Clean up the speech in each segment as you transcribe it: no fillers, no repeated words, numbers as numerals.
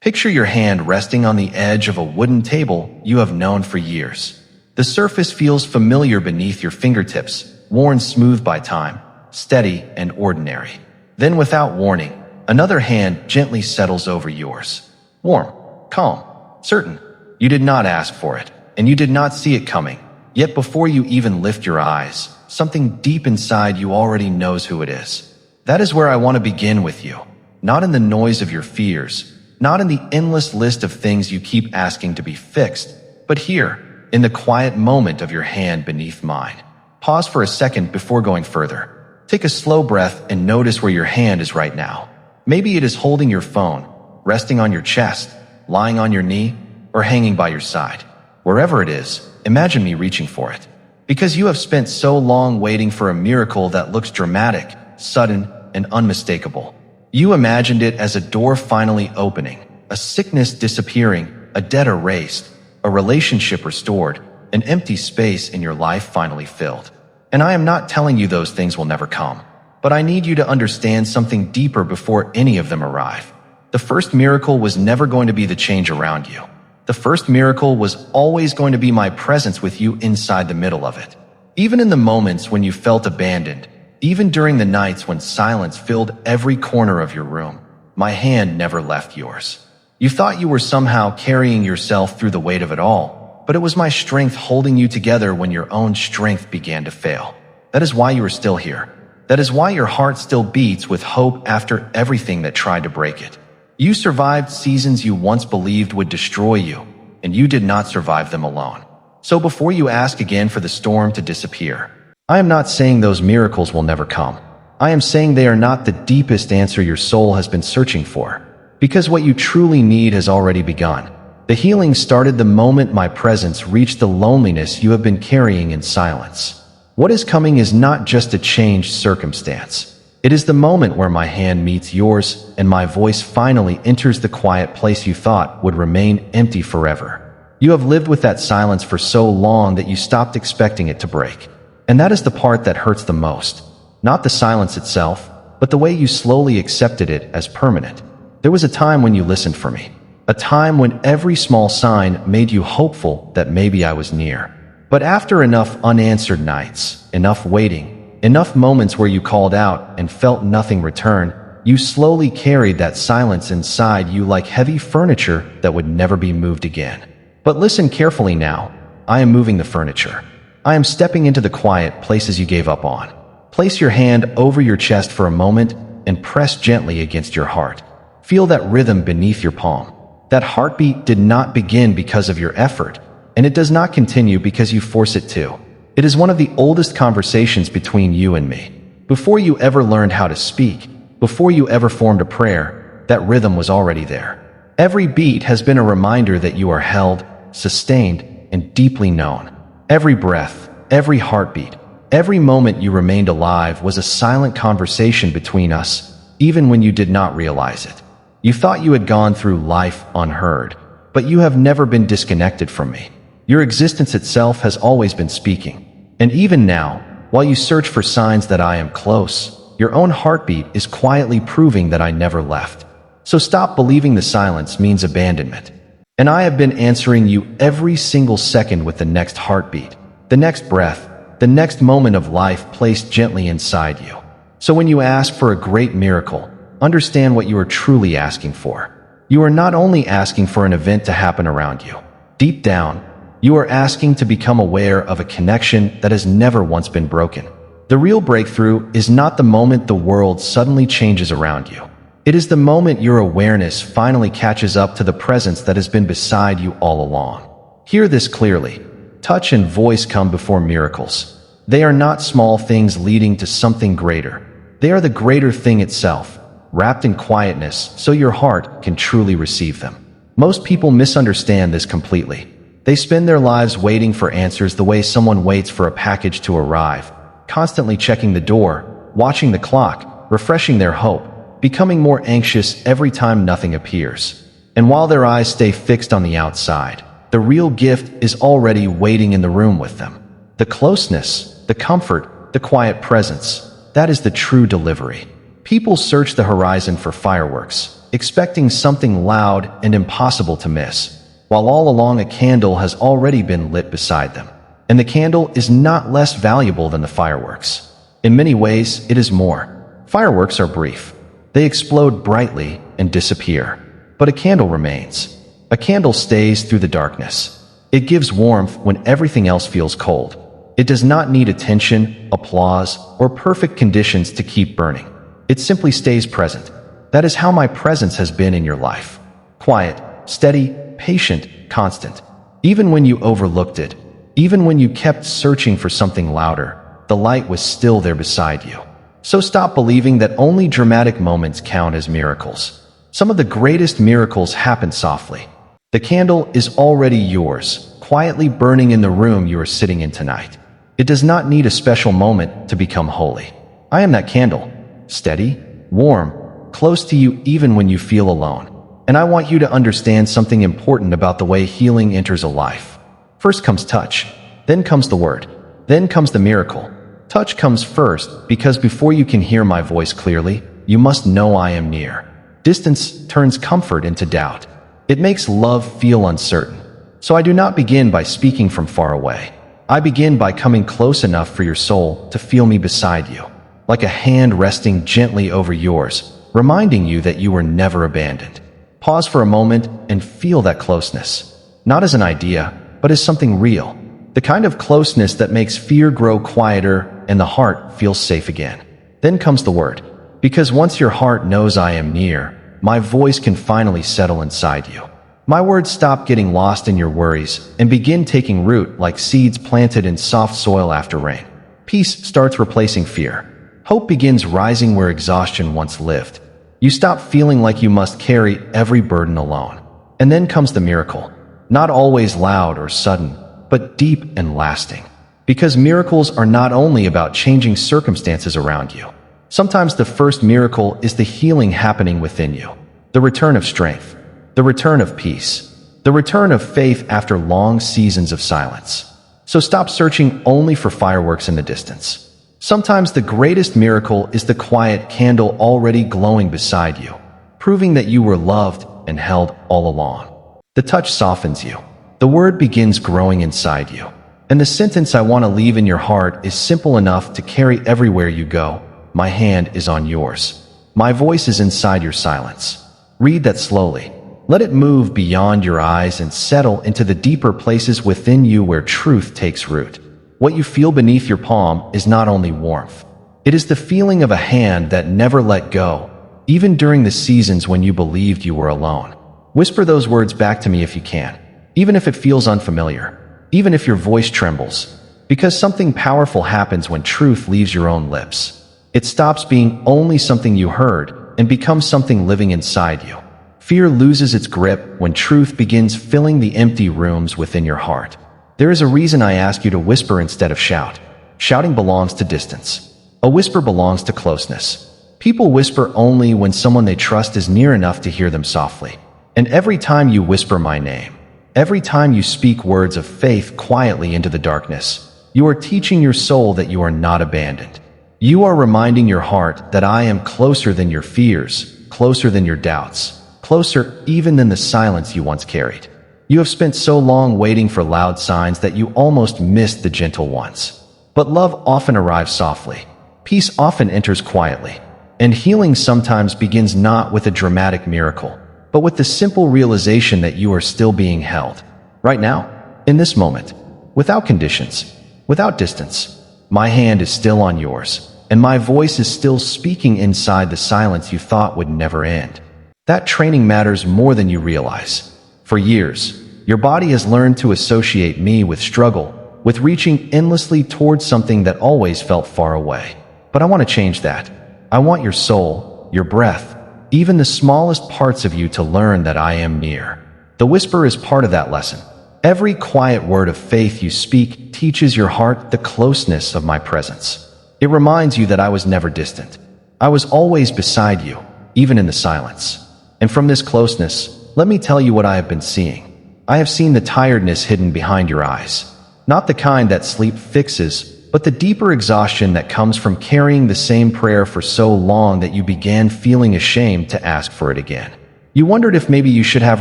Picture your hand resting on the edge of a wooden table you have known for years. The surface feels familiar beneath your fingertips, worn smooth by time, steady and ordinary. Then, without warning, another hand gently settles over yours. Warm, calm, certain. You did not ask for it, and you did not see it coming. Yet before you even lift your eyes, something deep inside you already knows who it is. That is where I want to begin with you. Not in the noise of your fears, not in the endless list of things you keep asking to be fixed, but here, in the quiet moment of your hand beneath mine. Pause for a second before going further. Take a slow breath and notice where your hand is right now. Maybe it is holding your phone, resting on your chest, lying on your knee, or hanging by your side. Wherever it is, imagine me reaching for it. Because you have spent so long waiting for a miracle that looks dramatic, sudden, and unmistakable. You imagined it as a door finally opening, a sickness disappearing, a debt erased, a relationship restored, an empty space in your life finally filled. And I am not telling you those things will never come, but I need you to understand something deeper before any of them arrive. The first miracle was never going to be the change around you. The first miracle was always going to be my presence with you inside the middle of it. Even in the moments when you felt abandoned, even during the nights when silence filled every corner of your room, my hand never left yours. You thought you were somehow carrying yourself through the weight of it all, but it was my strength holding you together when your own strength began to fail. That is why you are still here. That is why your heart still beats with hope after everything that tried to break it. You survived seasons you once believed would destroy you, and you did not survive them alone. So before you ask again for the storm to disappear, I am not saying those miracles will never come. I am saying they are not the deepest answer your soul has been searching for, because what you truly need has already begun. The healing started the moment my presence reached the loneliness you have been carrying in silence. What is coming is not just a changed circumstance. It is the moment where my hand meets yours and my voice finally enters the quiet place you thought would remain empty forever. You have lived with that silence for so long that you stopped expecting it to break. And that is the part that hurts the most. Not the silence itself, but the way you slowly accepted it as permanent. There was a time when you listened for me. A time when every small sign made you hopeful that maybe I was near. But after enough unanswered nights, enough waiting, enough moments where you called out and felt nothing return, you slowly carried that silence inside you like heavy furniture that would never be moved again. But listen carefully now. I am moving the furniture. I am stepping into the quiet places you gave up on. Place your hand over your chest for a moment and press gently against your heart. Feel that rhythm beneath your palm. That heartbeat did not begin because of your effort, and it does not continue because you force it to. It is one of the oldest conversations between you and me. Before you ever learned how to speak, before you ever formed a prayer, that rhythm was already there. Every beat has been a reminder that you are held, sustained, and deeply known. Every breath, every heartbeat, every moment you remained alive was a silent conversation between us, even when you did not realize it. You thought you had gone through life unheard, but you have never been disconnected from me. Your existence itself has always been speaking. And even now, while you search for signs that I am close, your own heartbeat is quietly proving that I never left. So stop believing the silence means abandonment. And I have been answering you every single second with the next heartbeat, the next breath, the next moment of life placed gently inside you. So when you ask for a great miracle, understand what you are truly asking for. You are not only asking for an event to happen around you. Deep down, you are asking to become aware of a connection that has never once been broken. The real breakthrough is not the moment the world suddenly changes around you. It is the moment your awareness finally catches up to the presence that has been beside you all along. Hear this clearly. Touch and voice come before miracles. They are not small things leading to something greater. They are the greater thing itself, wrapped in quietness so your heart can truly receive them. Most people misunderstand this completely. They spend their lives waiting for answers the way someone waits for a package to arrive, constantly checking the door, watching the clock, refreshing their hope, becoming more anxious every time nothing appears. And while their eyes stay fixed on the outside, the real gift is already waiting in the room with them. The closeness, the comfort, the quiet presence, that is the true delivery. People search the horizon for fireworks, expecting something loud and impossible to miss, while all along a candle has already been lit beside them. And the candle is not less valuable than the fireworks. In many ways, it is more. Fireworks are brief. They explode brightly and disappear. But a candle remains. A candle stays through the darkness. It gives warmth when everything else feels cold. It does not need attention, applause, or perfect conditions to keep burning. It simply stays present. That is how my presence has been in your life. Quiet, steady, patient, constant. Even when you overlooked it, even when you kept searching for something louder, the light was still there beside you. So stop believing that only dramatic moments count as miracles. Some of the greatest miracles happen softly. The candle is already yours, quietly burning in the room you are sitting in tonight. It does not need a special moment to become holy. I am that candle, steady, warm, close to you even when you feel alone. And I want you to understand something important about the way healing enters a life. First comes touch, then comes the word, then comes the miracle. Touch comes first because before you can hear my voice clearly, you must know I am near. Distance turns comfort into doubt. It makes love feel uncertain. So I do not begin by speaking from far away. I begin by coming close enough for your soul to feel me beside you, like a hand resting gently over yours, reminding you that you were never abandoned. Pause for a moment and feel that closeness, not as an idea, but as something real. The kind of closeness that makes fear grow quieter and the heart feels safe again. Then comes the word, because once your heart knows I am near, my voice can finally settle inside you. My words stop getting lost in your worries and begin taking root like seeds planted in soft soil after rain. Peace starts replacing fear. Hope begins rising where exhaustion once lived. You stop feeling like you must carry every burden alone. And then comes the miracle. Not always loud or sudden, but deep and lasting. Because miracles are not only about changing circumstances around you. Sometimes the first miracle is the healing happening within you. The return of strength. The return of peace. The return of faith after long seasons of silence. So stop searching only for fireworks in the distance. Sometimes the greatest miracle is the quiet candle already glowing beside you, proving that you were loved and held all along. The touch softens you. The word begins growing inside you. And the sentence I want to leave in your heart is simple enough to carry everywhere you go. My hand is on yours. My voice is inside your silence. Read that slowly. Let it move beyond your eyes and settle into the deeper places within you where truth takes root. What you feel beneath your palm is not only warmth. It is the feeling of a hand that never let go, even during the seasons when you believed you were alone. Whisper those words back to me if you can, even if it feels unfamiliar, even if your voice trembles, because something powerful happens when truth leaves your own lips. It stops being only something you heard and becomes something living inside you. Fear loses its grip when truth begins filling the empty rooms within your heart. There is a reason I ask you to whisper instead of shout. Shouting belongs to distance. A whisper belongs to closeness. People whisper only when someone they trust is near enough to hear them softly. And every time you whisper my name, every time you speak words of faith quietly into the darkness, you are teaching your soul that you are not abandoned. You are reminding your heart that I am closer than your fears, closer than your doubts. Closer even than the silence you once carried. You have spent so long waiting for loud signs that you almost missed the gentle ones. But love often arrives softly. Peace often enters quietly. And healing sometimes begins not with a dramatic miracle, but with the simple realization that you are still being held. Right now, in this moment, without conditions, without distance. My hand is still on yours, and my voice is still speaking inside the silence you thought would never end. That training matters more than you realize. For years, your body has learned to associate me with struggle, with reaching endlessly towards something that always felt far away. But I want to change that. I want your soul, your breath, even the smallest parts of you to learn that I am near. The whisper is part of that lesson. Every quiet word of faith you speak teaches your heart the closeness of my presence. It reminds you that I was never distant. I was always beside you, even in the silence. And from this closeness, let me tell you what I have been seeing. I have seen the tiredness hidden behind your eyes. Not the kind that sleep fixes, but the deeper exhaustion that comes from carrying the same prayer for so long that you began feeling ashamed to ask for it again. You wondered if maybe you should have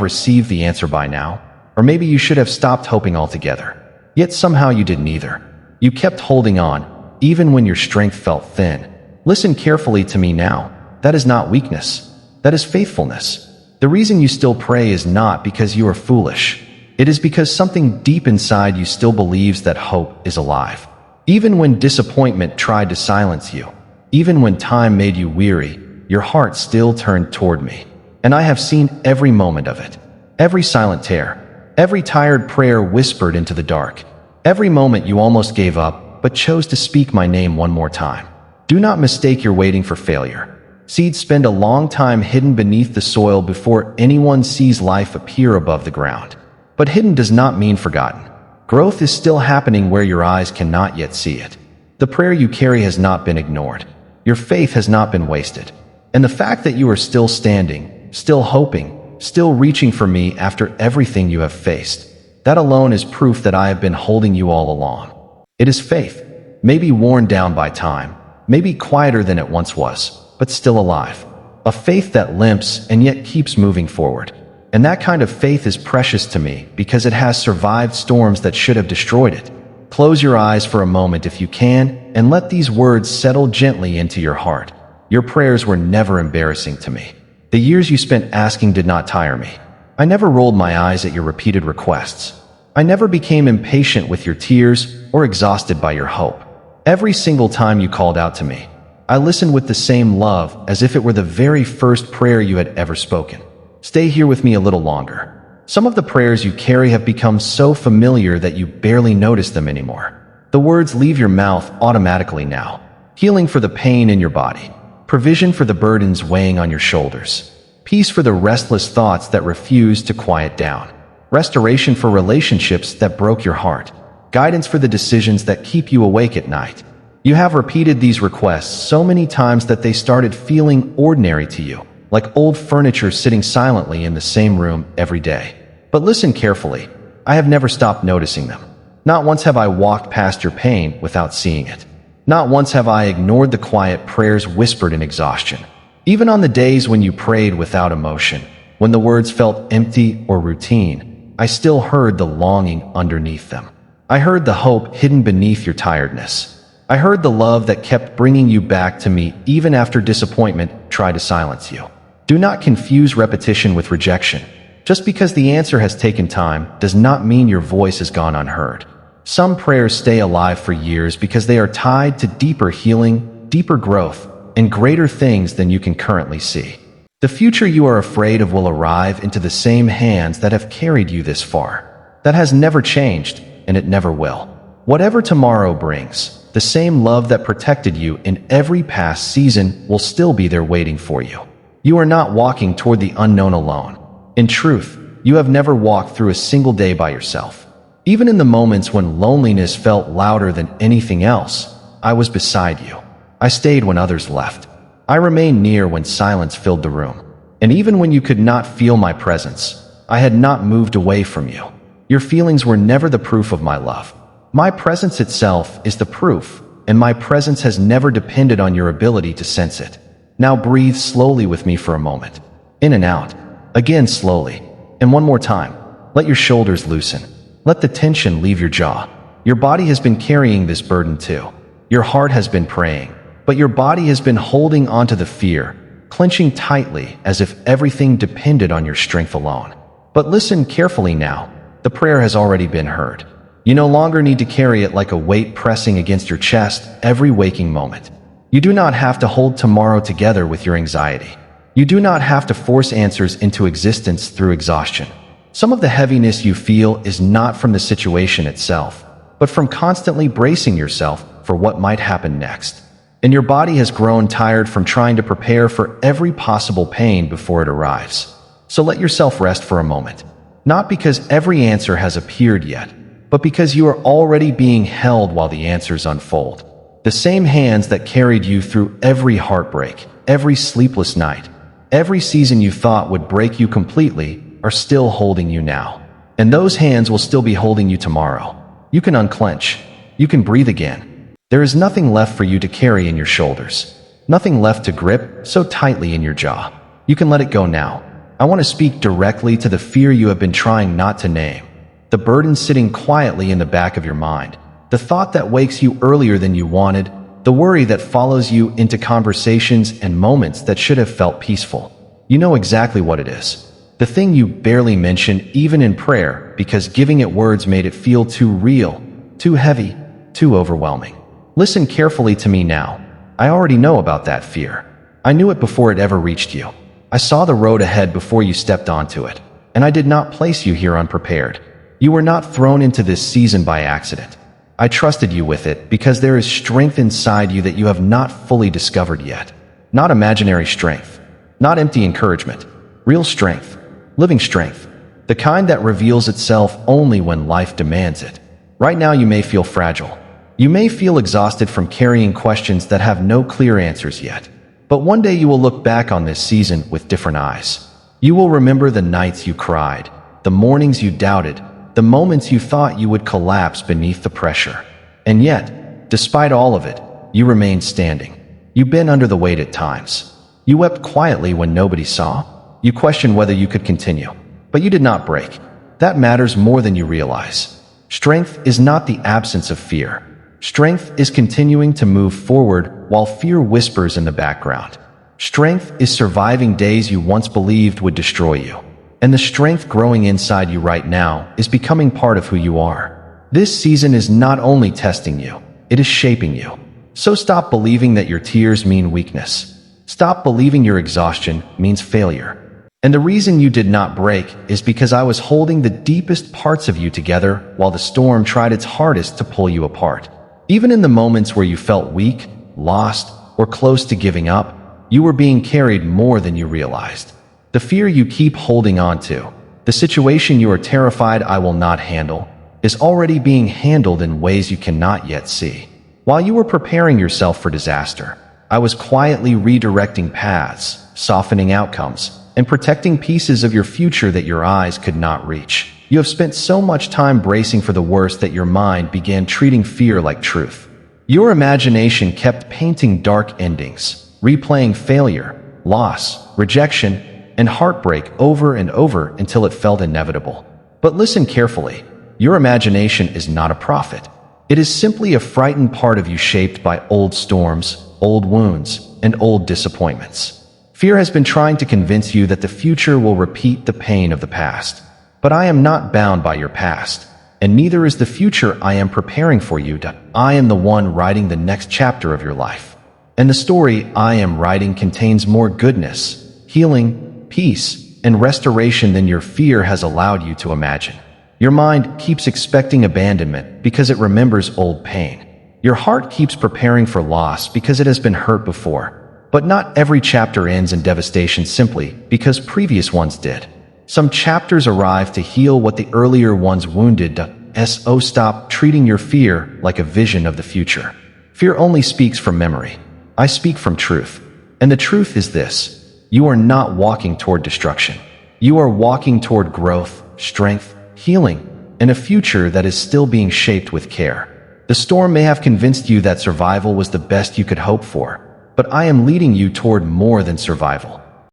received the answer by now, or maybe you should have stopped hoping altogether. Yet somehow you did neither. You kept holding on, even when your strength felt thin. Listen carefully to me now. That is not weakness. That is faithfulness. The reason you still pray is not because you are foolish. It is because something deep inside you still believes that hope is alive. Even when disappointment tried to silence you, even when time made you weary, your heart still turned toward me. And I have seen every moment of it. Every silent tear, every tired prayer whispered into the dark, every moment you almost gave up but chose to speak my name one more time. Do not mistake your waiting for failure. Seeds spend a long time hidden beneath the soil before anyone sees life appear above the ground. But hidden does not mean forgotten. Growth is still happening where your eyes cannot yet see it. The prayer you carry has not been ignored. Your faith has not been wasted. And the fact that you are still standing, still hoping, still reaching for me after everything you have faced, that alone is proof that I have been holding you all along. It is faith, maybe worn down by time, maybe quieter than it once was, but still alive. A faith that limps and yet keeps moving forward. And that kind of faith is precious to me because it has survived storms that should have destroyed it. Close your eyes for a moment if you can, and let these words settle gently into your heart. Your prayers were never embarrassing to me. The years you spent asking did not tire me. I never rolled my eyes at your repeated requests. I never became impatient with your tears or exhausted by your hope. Every single time you called out to me, I listened with the same love as if it were the very first prayer you had ever spoken. Stay here with me a little longer. Some of the prayers you carry have become so familiar that you barely notice them anymore. The words leave your mouth automatically now. Healing for the pain in your body. Provision for the burdens weighing on your shoulders. Peace for the restless thoughts that refuse to quiet down. Restoration for relationships that broke your heart. Guidance for the decisions that keep you awake at night. You have repeated these requests so many times that they started feeling ordinary to you, like old furniture sitting silently in the same room every day. But listen carefully. I have never stopped noticing them. Not once have I walked past your pain without seeing it. Not once have I ignored the quiet prayers whispered in exhaustion. Even on the days when you prayed without emotion, when the words felt empty or routine, I still heard the longing underneath them. I heard the hope hidden beneath your tiredness. I heard the love that kept bringing you back to me even after disappointment tried to silence you. Do not confuse repetition with rejection. Just because the answer has taken time does not mean your voice has gone unheard. Some prayers stay alive for years because they are tied to deeper healing, deeper growth, and greater things than you can currently see. The future you are afraid of will arrive into the same hands that have carried you this far. That has never changed, and it never will. Whatever tomorrow brings, the same love that protected you in every past season will still be there waiting for you. You are not walking toward the unknown alone. In truth, you have never walked through a single day by yourself. Even in the moments when loneliness felt louder than anything else, I was beside you. I stayed when others left. I remained near when silence filled the room. And even when you could not feel my presence, I had not moved away from you. Your feelings were never the proof of my love. My presence itself is the proof, and my presence has never depended on your ability to sense it. Now breathe slowly with me for a moment. In and out. Again slowly. And one more time. Let your shoulders loosen. Let the tension leave your jaw. Your body has been carrying this burden too. Your heart has been praying, but your body has been holding onto the fear, clenching tightly as if everything depended on your strength alone. But listen carefully now. The prayer has already been heard. You no longer need to carry it like a weight pressing against your chest every waking moment. You do not have to hold tomorrow together with your anxiety. You do not have to force answers into existence through exhaustion. Some of the heaviness you feel is not from the situation itself, but from constantly bracing yourself for what might happen next. And your body has grown tired from trying to prepare for every possible pain before it arrives. So let yourself rest for a moment. Not because every answer has appeared yet, but because you are already being held while the answers unfold. The same hands that carried you through every heartbreak, every sleepless night, every season you thought would break you completely are still holding you now. And those hands will still be holding you tomorrow. You can unclench. You can breathe again. There is nothing left for you to carry in your shoulders. Nothing left to grip so tightly in your jaw. You can let it go now. I want to speak directly to the fear you have been trying not to name. The burden sitting quietly in the back of your mind. The thought that wakes you earlier than you wanted. The worry that follows you into conversations and moments that should have felt peaceful. You know exactly what it is. The thing you barely mention even in prayer because giving it words made it feel too real, too heavy, too overwhelming. Listen carefully to me now. I already know about that fear. I knew it before it ever reached you. I saw the road ahead before you stepped onto it, and I did not place you here unprepared. You were not thrown into this season by accident. I trusted you with it because there is strength inside you that you have not fully discovered yet. Not imaginary strength, not empty encouragement. Real strength, living strength, the kind that reveals itself only when life demands it. Right now you may feel fragile. You may feel exhausted from carrying questions that have no clear answers yet. But one day you will look back on this season with different eyes. You will remember the nights you cried, the mornings you doubted, the moments you thought you would collapse beneath the pressure. And yet, despite all of it, you remained standing. You bent under the weight at times. You wept quietly when nobody saw. You questioned whether you could continue. But you did not break. That matters more than you realize. Strength is not the absence of fear. Strength is continuing to move forward while fear whispers in the background. Strength is surviving days you once believed would destroy you. And the strength growing inside you right now is becoming part of who you are. This season is not only testing you, it is shaping you. So stop believing that your tears mean weakness. Stop believing your exhaustion means failure. And the reason you did not break is because I was holding the deepest parts of you together while the storm tried its hardest to pull you apart. Even in the moments where you felt weak, lost, or close to giving up, you were being carried more than you realized. The fear you keep holding on to, the situation you are terrified I will not handle, is already being handled in ways you cannot yet see. While you were preparing yourself for disaster, I was quietly redirecting paths, softening outcomes, and protecting pieces of your future that your eyes could not reach. You have spent so much time bracing for the worst that your mind began treating fear like truth. Your imagination kept painting dark endings, replaying failure, loss, rejection, and heartbreak over and over until it felt inevitable. But listen carefully. Your imagination is not a prophet. It is simply a frightened part of you shaped by old storms, old wounds, and old disappointments. Fear has been trying to convince you that the future will repeat the pain of the past. But I am not bound by your past, and neither is the future I am preparing for you. I am the one writing the next chapter of your life. And the story I am writing contains more goodness, healing, peace, and restoration than your fear has allowed you to imagine. Your mind keeps expecting abandonment because it remembers old pain. Your heart keeps preparing for loss because it has been hurt before. But not every chapter ends in devastation simply because previous ones did. Some chapters arrive to heal what the earlier ones wounded. So stop treating your fear like a vision of the future. Fear only speaks from memory. I speak from truth. And the truth is this: you are not walking toward destruction. You are walking toward growth, strength, healing, and a future that is still being shaped with care. The storm may have convinced you that survival was the best you could hope for, but I am leading you toward more than survival.